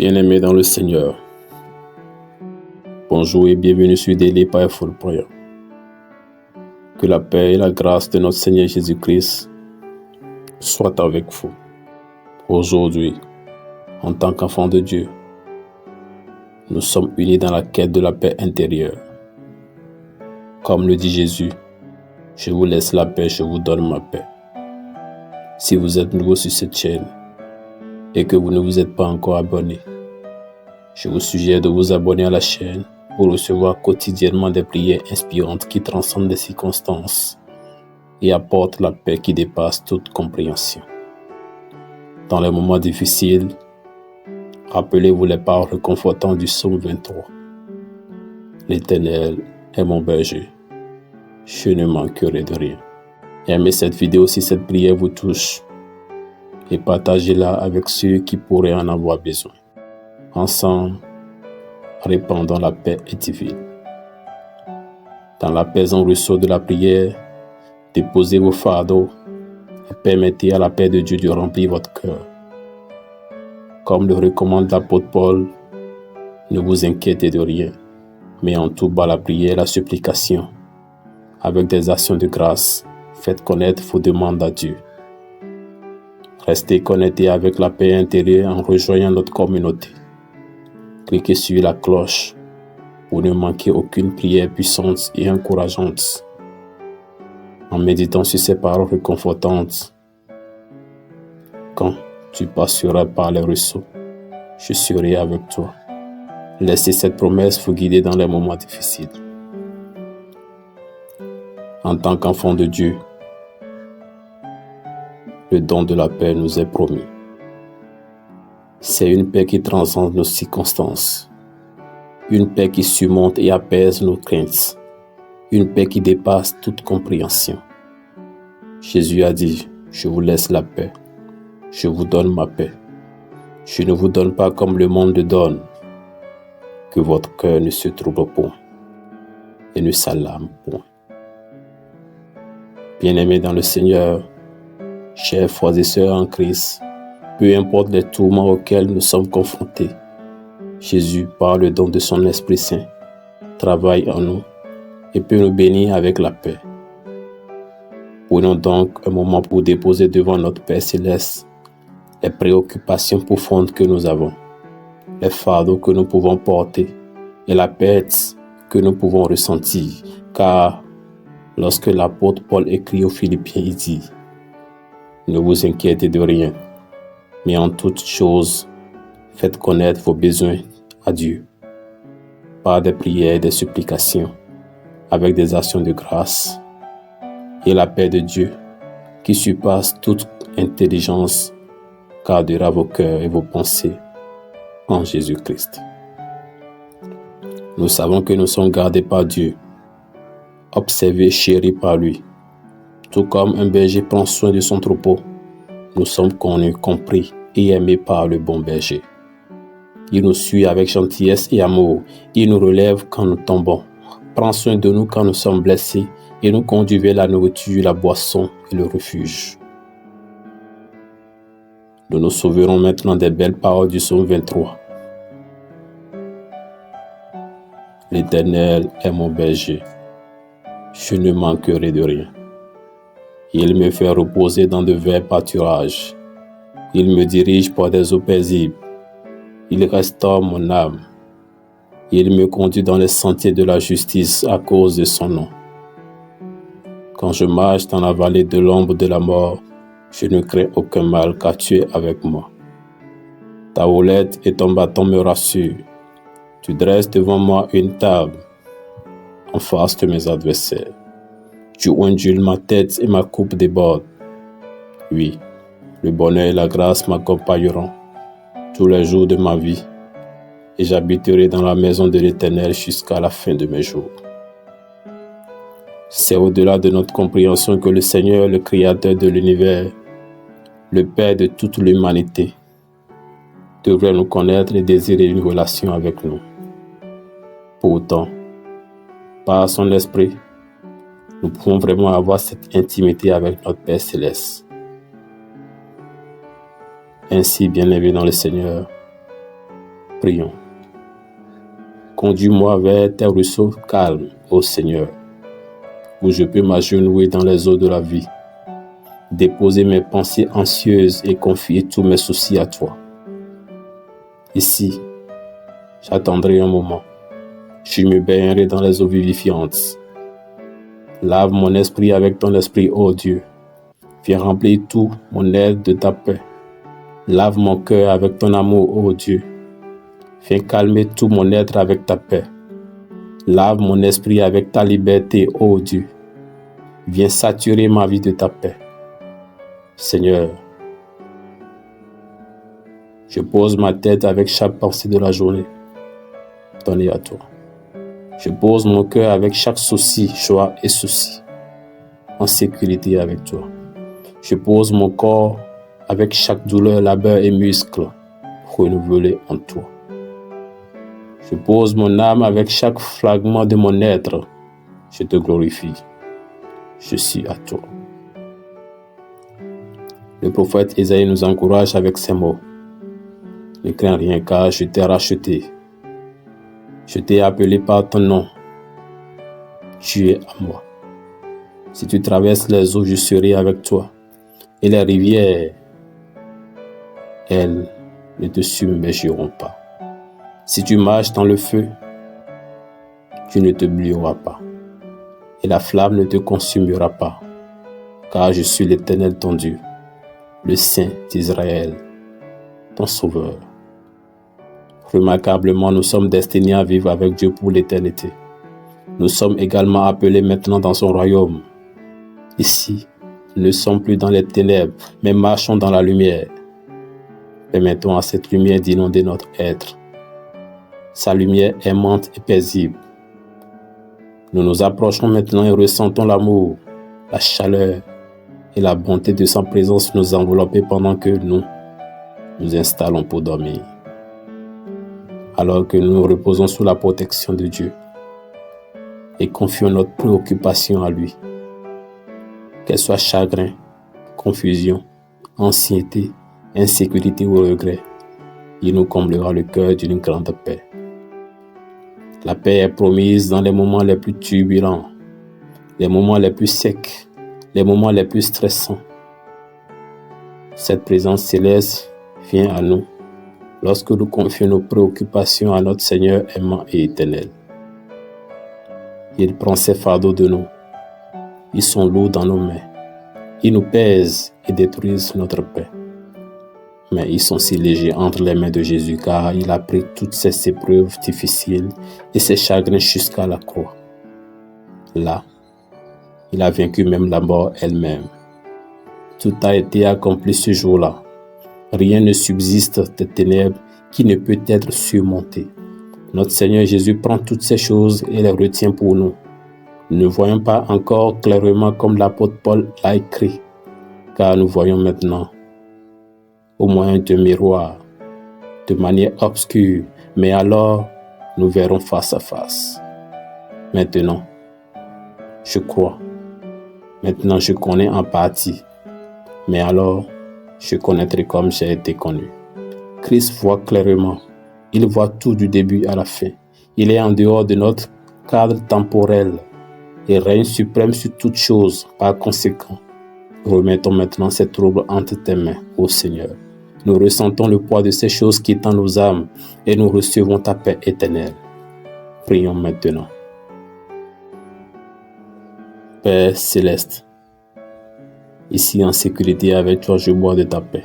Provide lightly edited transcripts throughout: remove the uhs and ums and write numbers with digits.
Bien-aimés dans le Seigneur, bonjour et bienvenue sur Daily Powerful Prayer. Que la paix et la grâce de notre Seigneur Jésus-Christ soient avec vous. Aujourd'hui, en tant qu'enfants de Dieu, nous sommes unis dans la quête de la paix intérieure. Comme le dit Jésus, je vous laisse la paix, je vous donne ma paix. Si vous êtes nouveau sur cette chaîne et que vous ne vous êtes pas encore abonné, je vous suggère de vous abonner à la chaîne pour recevoir quotidiennement des prières inspirantes qui transcendent les circonstances et apportent la paix qui dépasse toute compréhension. Dans les moments difficiles, rappelez-vous les paroles réconfortantes du psaume 23. L'Éternel est mon berger, je ne manquerai de rien. Aimez cette vidéo si cette prière vous touche et partagez-la avec ceux qui pourraient en avoir besoin. Ensemble, répandons la paix divine. Dans l'apaisant ruisseau de la prière, déposez vos fardeaux et permettez à la paix de Dieu de remplir votre cœur. Comme le recommande l'apôtre Paul, ne vous inquiétez de rien, mais en tout bas la prière et la supplication. Avec des actions de grâce, faites connaître vos demandes à Dieu. Restez connectés avec la paix intérieure en rejoignant notre communauté. Cliquez sur la cloche pour ne manquer aucune prière puissante et encourageante. En méditant sur ces paroles réconfortantes, quand tu passeras par les ruisseaux, je serai avec toi. Laissez cette promesse vous guider dans les moments difficiles. En tant qu'enfant de Dieu, le don de la paix nous est promis. C'est une paix qui transcende nos circonstances, une paix qui surmonte et apaise nos craintes, une paix qui dépasse toute compréhension. Jésus a dit, je vous laisse la paix, je vous donne ma paix. Je ne vous donne pas comme le monde le donne, que votre cœur ne se trouble point et ne s'alarme point. Bien-aimés dans le Seigneur, chers frères et sœurs en Christ, peu importe les tourments auxquels nous sommes confrontés, Jésus, par le don de son Esprit Saint, travaille en nous et peut nous bénir avec la paix. Prenons donc un moment pour déposer devant notre Père Céleste les préoccupations profondes que nous avons, les fardeaux que nous pouvons porter et la perte que nous pouvons ressentir. Car lorsque l'apôtre Paul écrit aux Philippiens, il dit « Ne vous inquiétez de rien, mais en toutes choses, faites connaître vos besoins à Dieu, par des prières et des supplications, avec des actions de grâce, et la paix de Dieu, qui surpasse toute intelligence, gardera vos cœurs et vos pensées en Jésus-Christ. » Nous savons que nous sommes gardés par Dieu, observés, chéris par lui. Tout comme un berger prend soin de son troupeau, nous sommes connus, compris et aimés par le bon berger. Il nous suit avec gentillesse et amour. Il nous relève quand nous tombons, prend soin de nous quand nous sommes blessés et nous conduit vers la nourriture, la boisson et le refuge. Nous nous souvenons maintenant des belles paroles du psaume 23. L'Éternel est mon berger, je ne manquerai de rien. Il me fait reposer dans de verts pâturages. Il me dirige par des eaux paisibles. Il restaure mon âme. Il me conduit dans les sentiers de la justice à cause de son nom. Quand je marche dans la vallée de l'ombre de la mort, je ne crains aucun mal car tu es avec moi. Ta houlette et ton bâton me rassurent. Tu dresses devant moi une table en face de mes adversaires. Tu ondules ma tête et ma coupe déborde. Oui, le bonheur et la grâce m'accompagneront tous les jours de ma vie et j'habiterai dans la maison de l'Éternel jusqu'à la fin de mes jours. C'est au-delà de notre compréhension que le Seigneur, le Créateur de l'univers, le Père de toute l'humanité, devrait nous connaître et désirer une relation avec nous. Pourtant, par son esprit, nous pouvons vraiment avoir cette intimité avec notre Père Céleste. Ainsi, bien-aimés dans le Seigneur, Prions. Conduis-moi vers tes ruisseaux calmes, ô Seigneur, où je peux m'agenouiller dans les eaux de la vie, déposer mes pensées anxieuses et confier tous mes soucis à toi. Ici, j'attendrai un moment. Je me baignerai dans les eaux vivifiantes. Lave mon esprit avec ton esprit, ô Dieu. Viens remplir tout mon être de ta paix. Lave mon cœur avec ton amour, ô Dieu. Viens calmer tout mon être avec ta paix. Lave mon esprit avec ta liberté, ô Dieu. Viens saturer ma vie de ta paix. Seigneur, je pose ma tête avec chaque pensée de la journée donnée à toi. Je pose mon cœur avec chaque souci, joie et souci, en sécurité avec toi. Je pose mon corps avec chaque douleur, labeur et muscle, renouvelé en toi. Je pose mon âme avec chaque fragment de mon être. Je te glorifie. Je suis à toi. Le prophète Ésaïe nous encourage avec ces mots. Ne crains rien car je t'ai racheté. Je t'ai appelé par ton nom. Tu es à moi. Si tu traverses les eaux, je serai avec toi. Et les rivières, elles ne te submergeront pas. Si tu marches dans le feu, tu ne te brûleras pas. Et la flamme ne te consumera pas. Car je suis l'Éternel ton Dieu, le Saint d'Israël, ton Sauveur. Remarquablement, nous sommes destinés à vivre avec Dieu pour l'éternité. Nous sommes également appelés maintenant dans son royaume. Ici, nous ne sommes plus dans les ténèbres, mais marchons dans la lumière. Permettons à cette lumière d'inonder notre être. Sa lumière aimante et paisible. Nous nous approchons maintenant et ressentons l'amour, la chaleur et la bonté de sa présence nous envelopper pendant que nous nous installons pour dormir. Alors que nous nous reposons sous la protection de Dieu et confions notre préoccupation à lui. Qu'elle soit chagrin, confusion, anxiété, insécurité ou regret, il nous comblera le cœur d'une grande paix. La paix est promise dans les moments les plus turbulents, les moments les plus secs, les moments les plus stressants. Cette présence céleste vient à nous lorsque nous confions nos préoccupations à notre Seigneur aimant et éternel. Il prend ses fardeaux de nous. Ils sont lourds dans nos mains. Ils nous pèsent et détruisent notre paix. Mais ils sont si légers entre les mains de Jésus car il a pris toutes ces épreuves difficiles et ses chagrins jusqu'à la croix. Là, il a vaincu même la mort elle-même. Tout a été accompli ce jour-là. Rien ne subsiste des ténèbres qui ne peut être surmonté. Notre Seigneur Jésus prend toutes ces choses et les retient pour nous. Nous ne voyons pas encore clairement comme l'apôtre Paul l'a écrit, car nous voyons maintenant au moyen d'un miroir, de manière obscure, mais alors nous verrons face à face. Maintenant, je crois. Maintenant, je connais en partie, mais alors je connaîtrai comme j'ai été connu. Christ voit clairement. Il voit tout du début à la fin. Il est en dehors de notre cadre temporel et règne suprême sur toutes choses. Par conséquent, remettons maintenant ces troubles entre tes mains, ô Seigneur. Nous ressentons le poids de ces choses qui est en nos âmes et nous recevons ta paix éternelle. Prions maintenant. Père céleste, ici en sécurité avec toi, je bois de ta paix.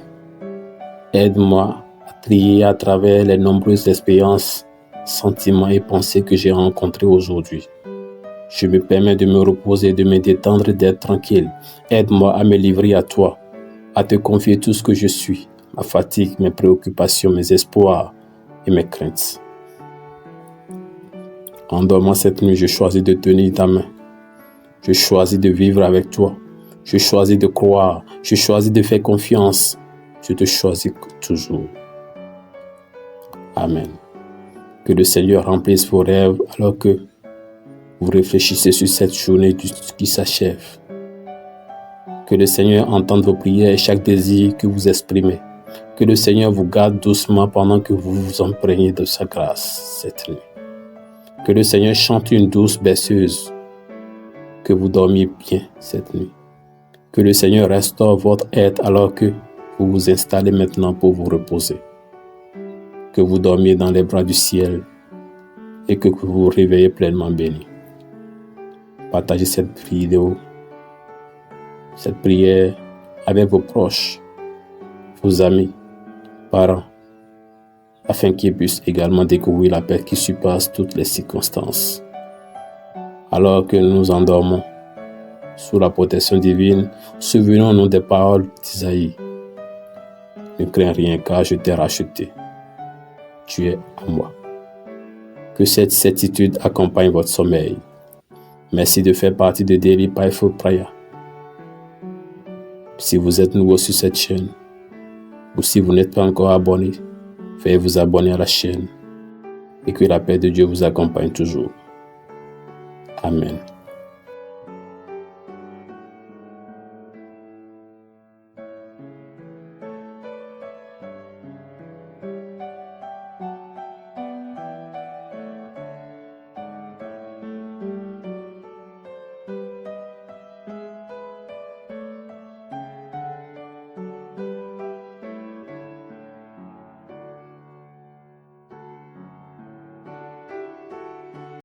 Aide-moi à trier à travers les nombreuses expériences, sentiments et pensées que j'ai rencontrés aujourd'hui. Je me permets de me reposer, de me détendre et d'être tranquille. Aide-moi à me livrer à toi, à te confier tout ce que je suis, ma fatigue, mes préoccupations, mes espoirs et mes craintes. En dormant cette nuit, je choisis de tenir ta main. Je choisis de vivre avec toi. Je choisis de croire. Je choisis de faire confiance. Je te choisis toujours. Amen. Que le Seigneur remplisse vos rêves alors que vous réfléchissez sur cette journée qui s'achève. Que le Seigneur entende vos prières et chaque désir que vous exprimez. Que le Seigneur vous garde doucement pendant que vous vous imprégnez de sa grâce cette nuit. Que le Seigneur chante une douce berceuse. Que vous dormiez bien cette nuit. Que le Seigneur restaure votre aide alors que vous vous installez maintenant pour vous reposer. Que vous dormiez dans les bras du ciel et que vous vous réveillez pleinement béni. Partagez cette vidéo, cette prière avec vos proches, vos amis, parents, afin qu'ils puissent également découvrir la paix qui surpasse toutes les circonstances. Alors que nous nous endormons sous la protection divine, souvenons-nous des paroles d'Isaïe. Ne crains rien car je t'ai racheté. Tu es à moi. Que cette certitude accompagne votre sommeil. Merci de faire partie de Daily Powerful Prayer. Si vous êtes nouveau sur cette chaîne, ou si vous n'êtes pas encore abonné, veuillez vous abonner à la chaîne et que la paix de Dieu vous accompagne toujours. Amen.